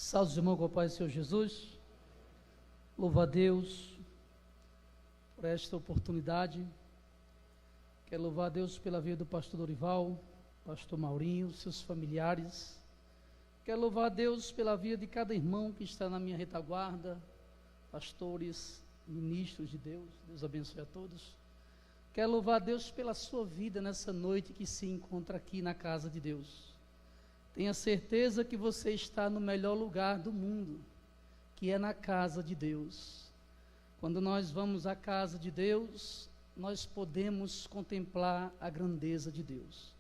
Salve os irmãos com a paz do Senhor Jesus. Louvo a Deus por esta oportunidade. Quero louvar a Deus pela vida do pastor Dorival, pastor Maurinho, seus familiares. Quero louvar a Deus pela vida de cada irmão que está na minha retaguarda, pastores, ministros de Deus. Deus abençoe a todos. Quero louvar a Deus pela sua vida nessa noite que se encontra aqui na casa de Deus. Tenha certeza que você está no melhor lugar do mundo, que é na casa de Deus. Quando nós vamos à casa de Deus, nós podemos contemplar a grandeza de Deus.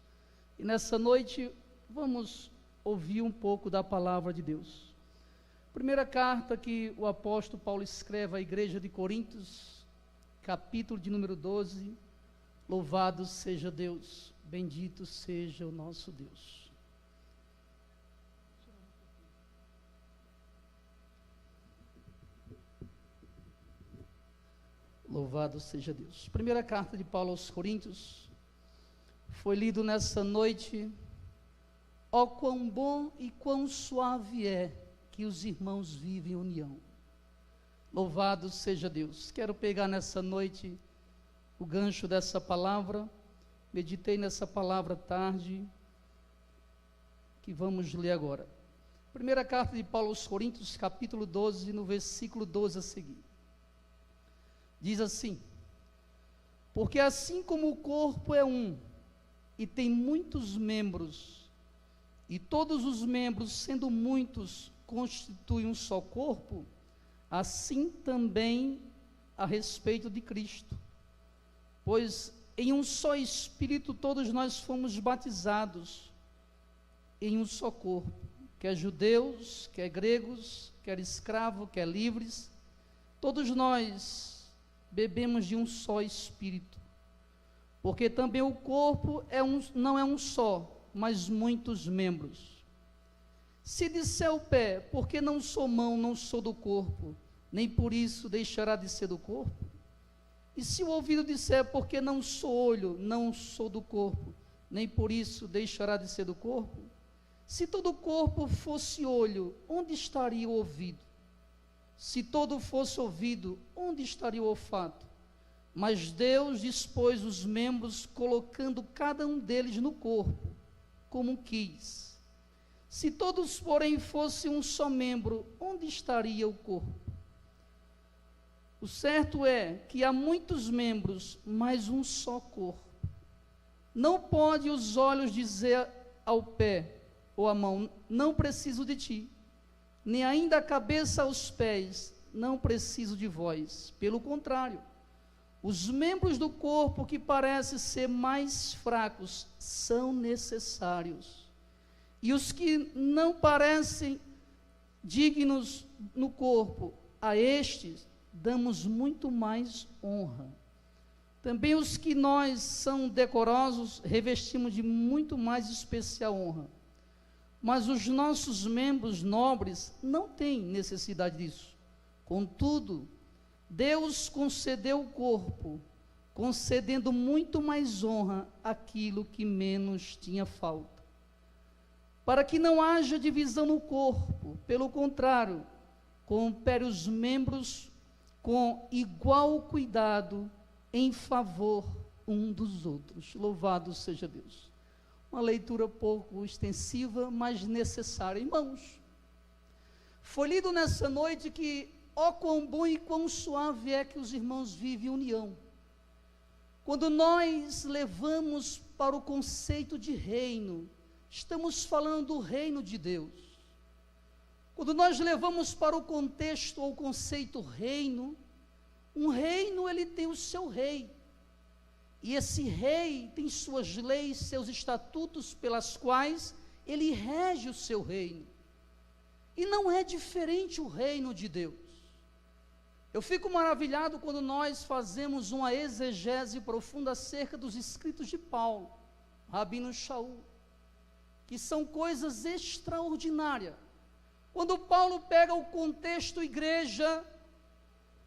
E nessa noite, vamos ouvir um pouco da palavra de Deus. Primeira carta que o apóstolo Paulo escreve à igreja de Coríntios, capítulo de número 12, louvado seja Deus, bendito seja o nosso Deus. Louvado seja Deus. Primeira carta de Paulo aos Coríntios, foi lido nessa noite. Ó quão bom e quão suave é que os irmãos vivem em união. Louvado seja Deus. Quero pegar nessa noite o gancho dessa palavra. Meditei nessa palavra tarde, que vamos ler agora. Primeira carta de Paulo aos Coríntios, capítulo 12, no versículo 12 a seguir. Diz assim: porque assim como o corpo é um, e tem muitos membros, e todos os membros, sendo muitos, constituem um só corpo, assim também a respeito de Cristo. Pois em um só Espírito todos nós fomos batizados, em um só corpo, quer judeus, quer gregos, quer escravos, quer livres, todos nós bebemos de um só Espírito, porque também o corpo não é um só, mas muitos membros. Se disser o pé, porque não sou mão, não sou do corpo, nem por isso deixará de ser do corpo? E se o ouvido disser, porque não sou olho, não sou do corpo, nem por isso deixará de ser do corpo? Se todo o corpo fosse olho, onde estaria o ouvido? Se todo fosse ouvido, onde estaria o olfato? Mas Deus dispôs os membros, colocando cada um deles no corpo, como quis. Se todos, porém, fossem um só membro, onde estaria o corpo? O certo é que há muitos membros, mas um só corpo. Não pode os olhos dizer ao pé ou à mão, não preciso de ti, nem ainda a cabeça aos pés, não preciso de vós. Pelo contrário, os membros do corpo que parecem ser mais fracos são necessários, e os que não parecem dignos no corpo, a estes damos muito mais honra. Também os que nós são decorosos revestimos de muito mais especial honra. Mas os nossos membros nobres não têm necessidade disso. Contudo, Deus concedeu o corpo, concedendo muito mais honra àquilo que menos tinha falta, para que não haja divisão no corpo. Pelo contrário, coopere os membros com igual cuidado em favor um dos outros. Louvado seja Deus. Uma leitura pouco extensiva, mas necessária. Irmãos, foi lido nessa noite que ó quão bom e quão suave é que os irmãos vivem em união. Quando nós levamos para o conceito de reino, estamos falando do reino de Deus. Quando nós levamos para o contexto ou conceito reino, um reino ele tem o seu rei. E esse rei tem suas leis, seus estatutos pelas quais ele rege o seu reino. E não é diferente o reino de Deus. Eu fico maravilhado quando nós fazemos uma exegese profunda acerca dos escritos de Paulo, Rabino Shaul, que são coisas extraordinárias. Quando Paulo pega o contexto igreja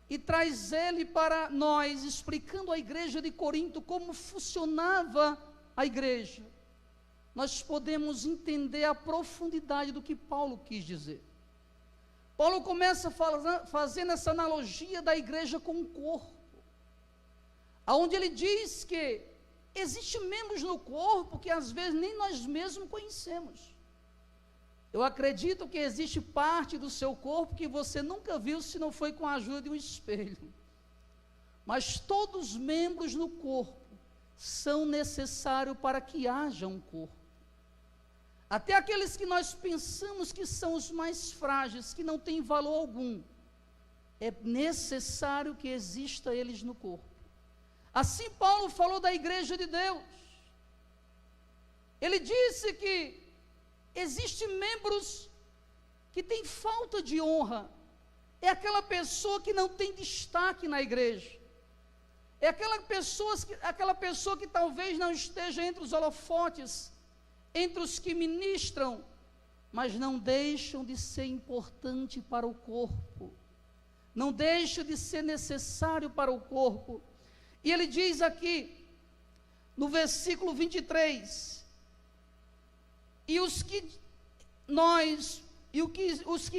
e traz ele para nós, explicando à igreja de Corinto como funcionava a igreja, nós podemos entender a profundidade do que Paulo quis dizer. Paulo começa fazendo essa analogia da igreja com o corpo, onde ele diz que existem membros no corpo que às vezes nem nós mesmos conhecemos. Eu acredito que existe parte do seu corpo que você nunca viu se não foi com a ajuda de um espelho. Mas todos os membros no corpo são necessários para que haja um corpo. Até aqueles que nós pensamos que são os mais frágeis, que não têm valor algum, é necessário que exista eles no corpo. Assim Paulo falou da igreja de Deus. Ele disse que existem membros que têm falta de honra. É aquela pessoa que não tem destaque na igreja. É aquela pessoa que talvez não esteja entre os holofotes, entre os que ministram, mas não deixam de ser importante para o corpo, não deixam de ser necessário para o corpo. E ele diz aqui, no versículo 23, os que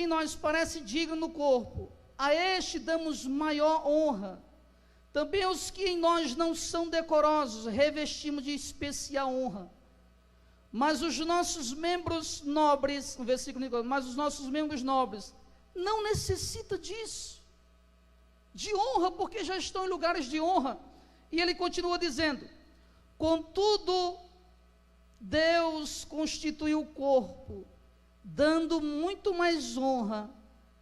em nós parece digno no corpo, a este damos maior honra. Também os que em nós não são decorosos, revestimos de especial honra. Mas os nossos membros nobres, no versículo, mas os nossos membros nobres não necessitam disso, de honra, porque já estão em lugares de honra. E ele continua dizendo: contudo, Deus constituiu o corpo, dando muito mais honra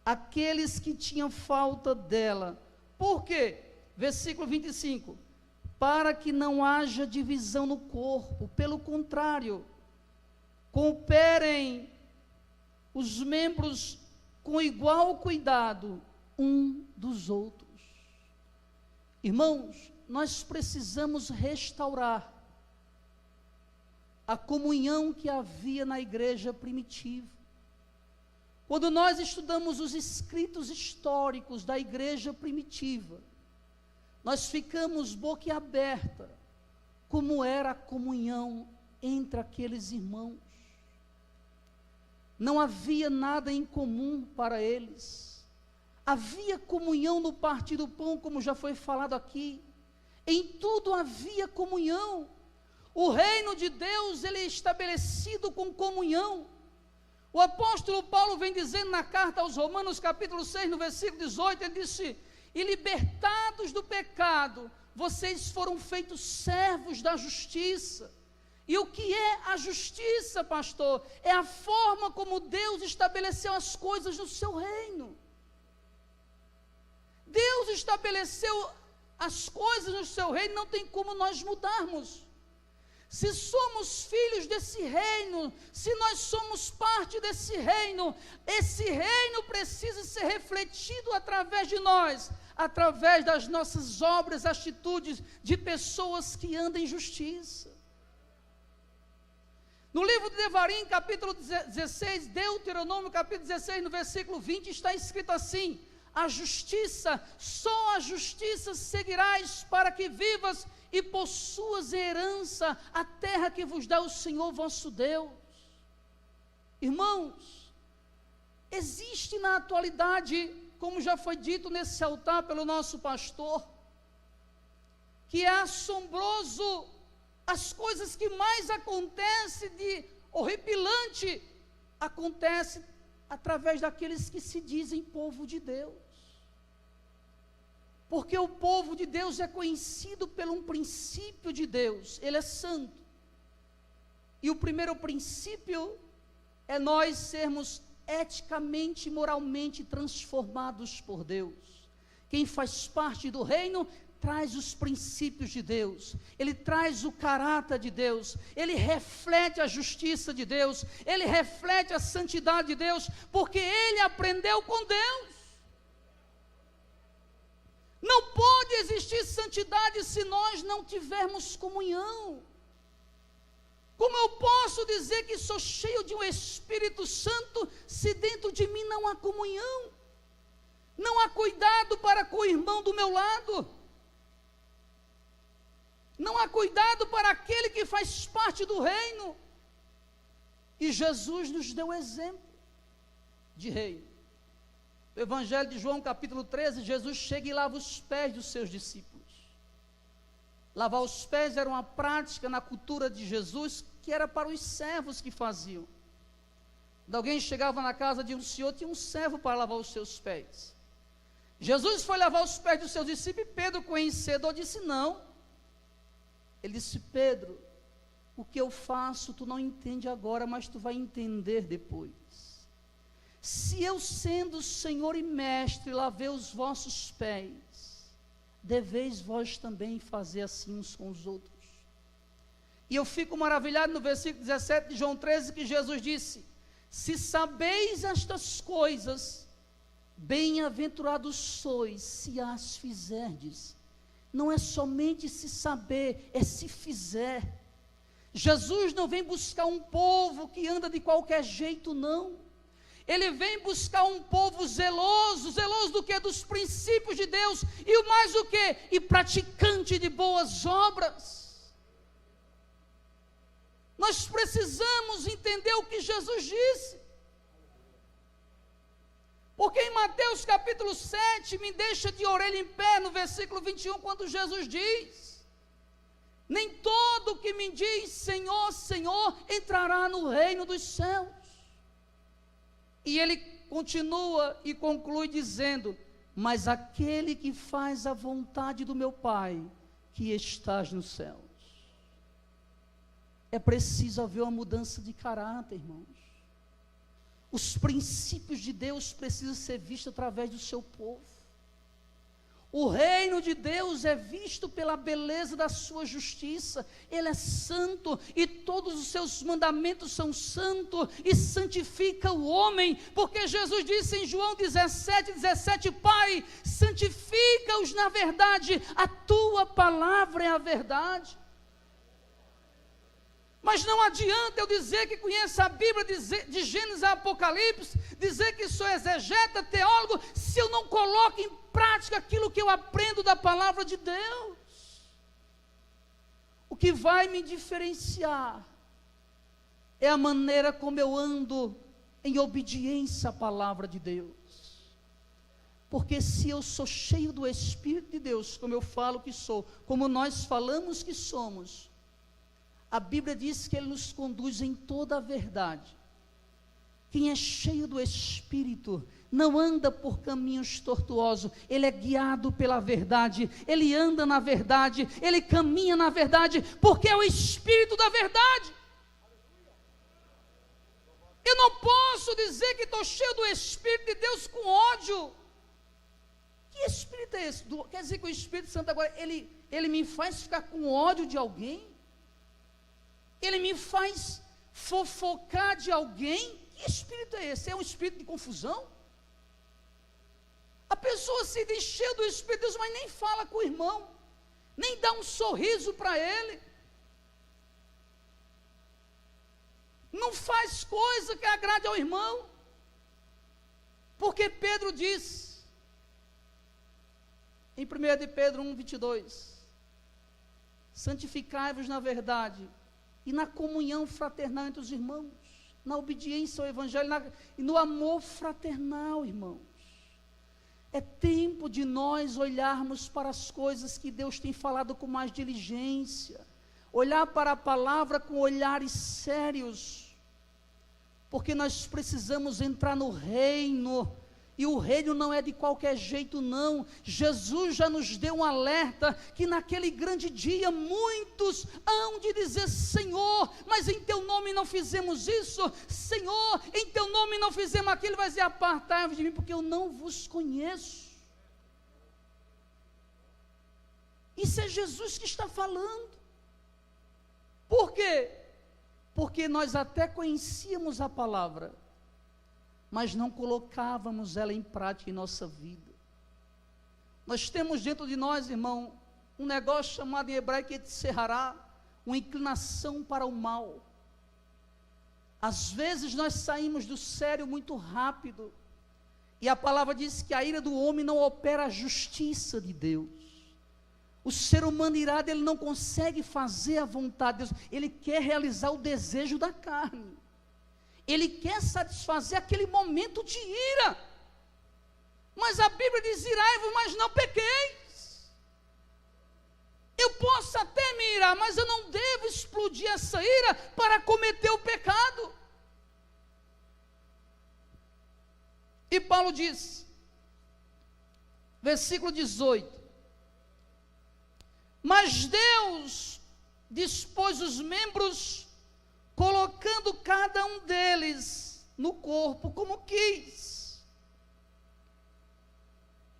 àqueles que tinham falta dela. Por quê? Versículo 25, para que não haja divisão no corpo, pelo contrário, cooperem os membros com igual cuidado um dos outros. Irmãos, nós precisamos restaurar a comunhão que havia na igreja primitiva. Quando nós estudamos os escritos históricos da igreja primitiva, nós ficamos boquiaberta como era a comunhão entre aqueles irmãos. Não havia nada em comum para eles. Havia comunhão no partir do pão, como já foi falado aqui. Em tudo havia comunhão. O reino de Deus, ele é estabelecido com comunhão. O apóstolo Paulo vem dizendo na carta aos Romanos, capítulo 6, no versículo 18, ele disse: e libertados do pecado, vocês foram feitos servos da justiça. E o que é a justiça, pastor? É a forma como Deus estabeleceu as coisas no seu reino. Deus estabeleceu as coisas no seu reino, não tem como nós mudarmos. Se somos filhos desse reino, se nós somos parte desse reino, esse reino precisa ser refletido através de nós, através das nossas obras, atitudes de pessoas que andam em justiça. No livro de Devarim, capítulo 16, Deuteronômio, capítulo 16, no versículo 20, está escrito assim: a justiça, só a justiça seguirás para que vivas e possuas herança a terra que vos dá o Senhor vosso Deus. Irmãos, existe na atualidade, como já foi dito nesse altar pelo nosso pastor, que é assombroso as coisas que mais acontecem de horripilante, acontece através daqueles que se dizem povo de Deus. Porque o povo de Deus é conhecido por um princípio de Deus, ele é santo. E o primeiro princípio é nós sermos eticamente e moralmente transformados por Deus. Quem faz parte do reino traz os princípios de Deus, ele traz o caráter de Deus, ele reflete a justiça de Deus, ele reflete a santidade de Deus, porque ele aprendeu com Deus. Não pode existir santidade se nós não tivermos comunhão. Como eu posso dizer que sou cheio de um Espírito Santo se dentro de mim não há comunhão? Não há cuidado para com o irmão do meu lado. Não há cuidado para aquele que faz parte do reino. E Jesus nos deu exemplo de reino. do Evangelho de João, capítulo 13, Jesus chega e lava os pés dos seus discípulos. Lavar os pés era uma prática na cultura de Jesus, que era para os servos que faziam. Quando alguém chegava na casa de um senhor, tinha um servo para lavar os seus pés. Jesus foi lavar os pés dos seus discípulos, e Pedro, conhecedor, disse não. Ele disse: Pedro, o que eu faço tu não entende agora, mas tu vai entender depois. Se eu, sendo Senhor e Mestre, lavei os vossos pés, deveis vós também fazer assim uns com os outros. E eu fico maravilhado no versículo 17 de João 13, que Jesus disse: se sabeis estas coisas, bem-aventurados sois, se as fizerdes. Não é somente se saber, é se fizer. Jesus não vem buscar um povo que anda de qualquer jeito, não. Ele vem buscar um povo zeloso. Zeloso do quê? Dos princípios de Deus. E o mais o quê? E praticante de boas obras. Nós precisamos entender o que Jesus disse. Porque em Mateus capítulo 7, me deixa de orelha em pé, no versículo 21, quando Jesus diz: nem todo que me diz Senhor, Senhor, entrará no reino dos céus. E ele continua e conclui dizendo: mas aquele que faz a vontade do meu Pai, que estás nos céus. É preciso haver uma mudança de caráter, irmãos. Os princípios de Deus precisam ser vistos através do seu povo. O reino de Deus é visto pela beleza da sua justiça. Ele é santo e todos os seus mandamentos são santos e santifica o homem, porque Jesus disse em João 17:17, Pai, santifica-os na verdade, a tua palavra é a verdade. Mas não adianta eu dizer que conheço a Bíblia de Gênesis a Apocalipse, dizer que sou exegeta, teólogo, se eu não coloco em prática aquilo que eu aprendo da palavra de Deus. O que vai me diferenciar é a maneira como eu ando em obediência à palavra de Deus. Porque se eu sou cheio do Espírito de Deus, como eu falo que sou, como nós falamos que somos, a Bíblia diz que Ele nos conduz em toda a verdade. Quem é cheio do Espírito não anda por caminhos tortuosos, ele é guiado pela verdade, ele anda na verdade, ele caminha na verdade, porque é o Espírito da verdade. Eu não posso dizer que estou cheio do Espírito de Deus com ódio. Que Espírito é esse? Quer dizer que o Espírito Santo agora, ele me faz ficar com ódio de alguém? Ele me faz fofocar de alguém? Que espírito é esse? É um espírito de confusão? A pessoa se diz cheia do Espírito de Deus, mas nem fala com o irmão, nem dá um sorriso para ele, não faz coisa que agrade ao irmão, porque Pedro diz, em 1 de Pedro 1:22, santificai-vos na verdade, e na comunhão fraternal entre os irmãos, na obediência ao Evangelho, e no amor fraternal, irmãos. É tempo de nós olharmos para as coisas que Deus tem falado com mais diligência, olhar para a palavra com olhares sérios, porque nós precisamos entrar no reino, e o reino não é de qualquer jeito não. Jesus já nos deu um alerta, que naquele grande dia, muitos hão de dizer, Senhor, mas em teu nome não fizemos isso, Senhor, em teu nome não fizemos aquilo. Ele vai dizer, apartai-vos de mim, porque eu não vos conheço. Isso é Jesus que está falando. Por quê? Porque nós até conhecíamos a palavra, mas não colocávamos ela em prática em nossa vida. Nós temos dentro de nós, irmão, um negócio chamado em hebraico Yetzer-Hará, uma inclinação para o mal. Às vezes nós saímos do sério muito rápido, e a palavra diz que a ira do homem não opera a justiça de Deus. O ser humano irado, ele não consegue fazer a vontade de Deus, ele quer realizar o desejo da carne. Ele quer satisfazer aquele momento de ira. Mas a Bíblia diz: irai-vos, mas não pequeis. Eu posso até me irar, mas eu não devo explodir essa ira para cometer o pecado. E Paulo diz, versículo 18: mas Deus dispôs os membros, colocando cada um deles no corpo como quis.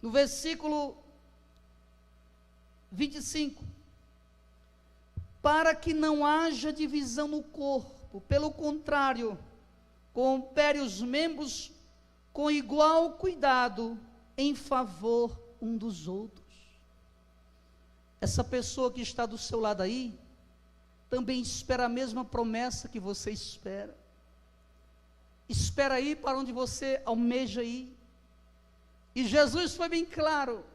No versículo 25: para que não haja divisão no corpo, pelo contrário, coopere os membros com igual cuidado em favor um dos outros. Essa pessoa que está do seu lado aí, também espera a mesma promessa que você espera. Espera ir para onde você almeja ir. E Jesus foi bem claro,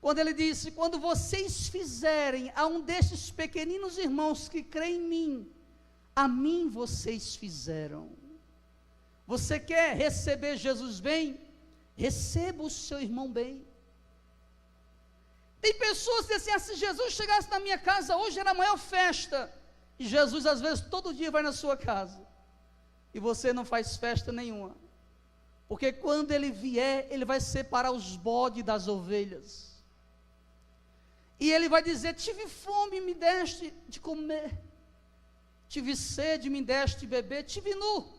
quando ele disse: quando vocês fizerem a um destes pequeninos irmãos que creem em mim, a mim vocês fizeram. Você quer receber Jesus bem? Receba o seu irmão bem. Tem pessoas que dizem assim: se Jesus chegasse na minha casa hoje era a maior festa. E Jesus às vezes todo dia vai na sua casa, e você não faz festa nenhuma. Porque quando ele vier, ele vai separar os bodes das ovelhas. E ele vai dizer: tive fome, me deste de comer. Tive sede, me deste de beber. Tive nu.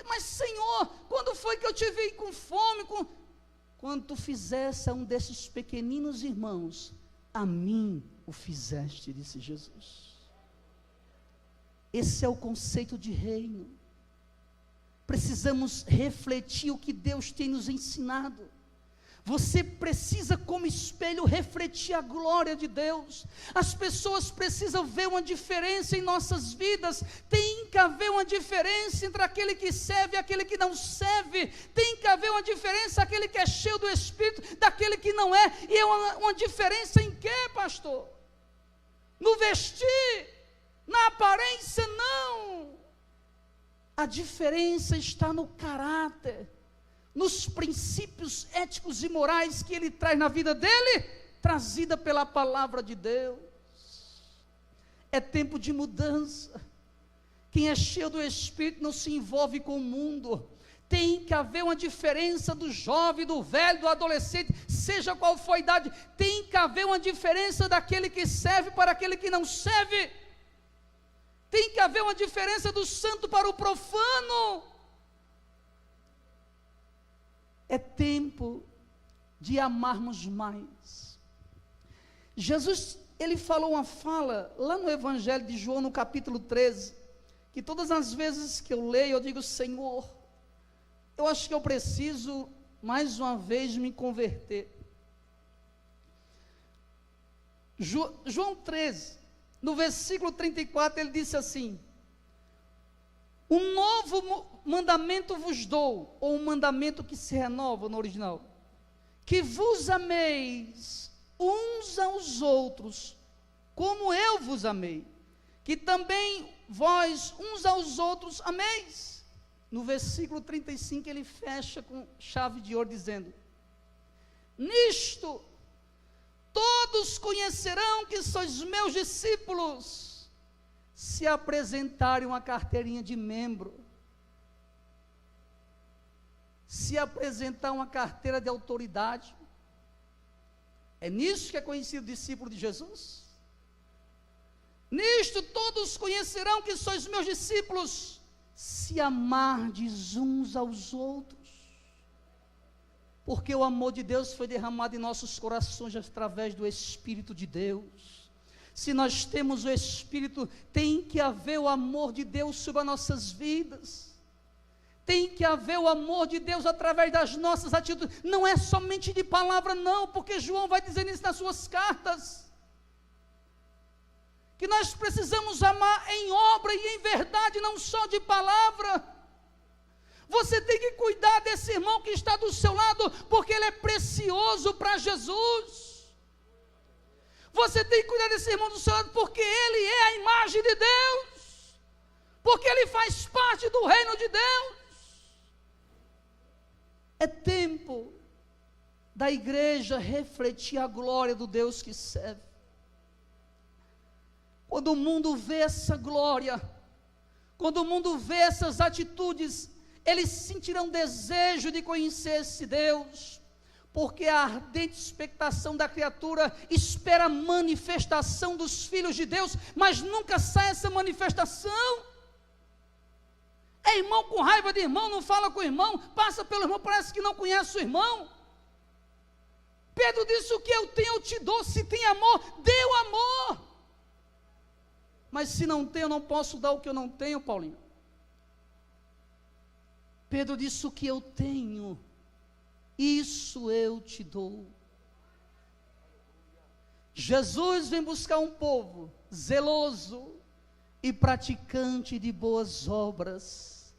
Mas Senhor, quando foi que eu te vi com fome? Quando tu fizesse a um desses pequeninos irmãos, a mim o fizeste, disse Jesus. Esse é o conceito de reino. Precisamos refletir o que Deus tem nos ensinado. Você precisa, como espelho, refletir a glória de Deus. As pessoas precisam ver uma diferença em nossas vidas. Tem que haver uma diferença entre aquele que serve e aquele que não serve. Tem que haver uma diferença, aquele que é cheio do Espírito, daquele que não é. E é uma diferença em quê, pastor? No vestir, na aparência, não. A diferença está no caráter, nos princípios éticos e morais que ele traz na vida dele, trazida pela palavra de Deus. É tempo de mudança. Quem é cheio do Espírito não se envolve com o mundo. Tem que haver uma diferença do jovem, do velho, do adolescente, seja qual for a idade. Tem que haver uma diferença daquele que serve para aquele que não serve. Tem que haver uma diferença do santo para o profano. É tempo de amarmos mais. Jesus, ele falou uma fala lá no Evangelho de João, no capítulo 13, que todas as vezes que eu leio, eu digo: Senhor, eu acho que eu preciso mais uma vez me converter. João 13, no versículo 34, ele disse assim: um novo mandamento vos dou, ou um mandamento que se renova no original, que vos ameis uns aos outros, como eu vos amei, que também vós uns aos outros ameis. No versículo 35 ele fecha com chave de ouro dizendo: nisto todos conhecerão que sois meus discípulos, se apresentarem uma carteirinha de membro, se apresentar uma carteira de autoridade. É nisso que é conhecido o discípulo de Jesus. Nisto todos conhecerão que sois meus discípulos, se amardes uns aos outros. Porque o amor de Deus foi derramado em nossos corações através do Espírito de Deus. Se nós temos o Espírito, tem que haver o amor de Deus sobre as nossas vidas. Tem que haver o amor de Deus através das nossas atitudes. Não é somente de palavra, não, porque João vai dizer isso nas suas cartas. Que nós precisamos amar em obra e em verdade, não só de palavra. Você tem que cuidar desse irmão que está do seu lado, porque ele é precioso para Jesus. Você tem que cuidar desse irmão do seu lado, porque ele é a imagem de Deus, porque ele faz parte do reino de Deus. É tempo da igreja refletir a glória do Deus que serve. Quando o mundo vê essa glória, quando o mundo vê essas atitudes, eles sentirão desejo de conhecer esse Deus, porque a ardente expectação da criatura espera a manifestação dos filhos de Deus, mas nunca sai essa manifestação. É irmão com raiva de irmão, não fala com o irmão, passa pelo irmão, parece que não conhece o irmão. Pedro disse: o que eu tenho eu te dou. Se tem amor, dê o amor. Mas se não tem, eu não posso dar o que eu não tenho, Paulinho. Pedro disse: o que eu tenho, isso eu te dou. Jesus vem buscar um povo zeloso e praticante de boas obras.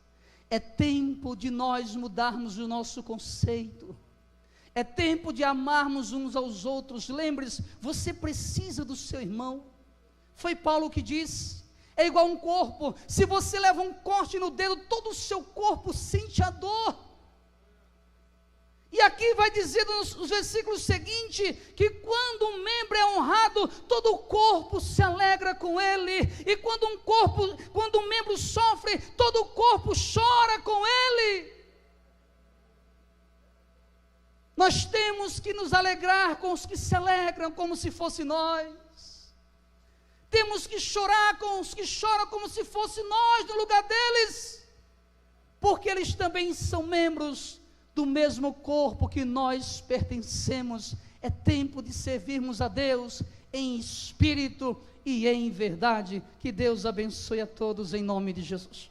É tempo de nós mudarmos o nosso conceito. É tempo de amarmos uns aos outros. Lembre-se, você precisa do seu irmão. Foi Paulo que disse: é igual um corpo. Se você leva um corte no dedo, todo o seu corpo sente a dor. E aqui vai dizer nos versículos seguintes, que quando um membro é honrado, todo o corpo se alegra com ele. E quando um membro sofre, todo o corpo chora com ele. Nós temos que nos alegrar com os que se alegram como se fosse nós. Temos que chorar com os que choram como se fosse nós no lugar deles, porque eles também são membros do mesmo corpo que nós pertencemos. É tempo de servirmos a Deus em espírito e em verdade. Que Deus abençoe a todos em nome de Jesus.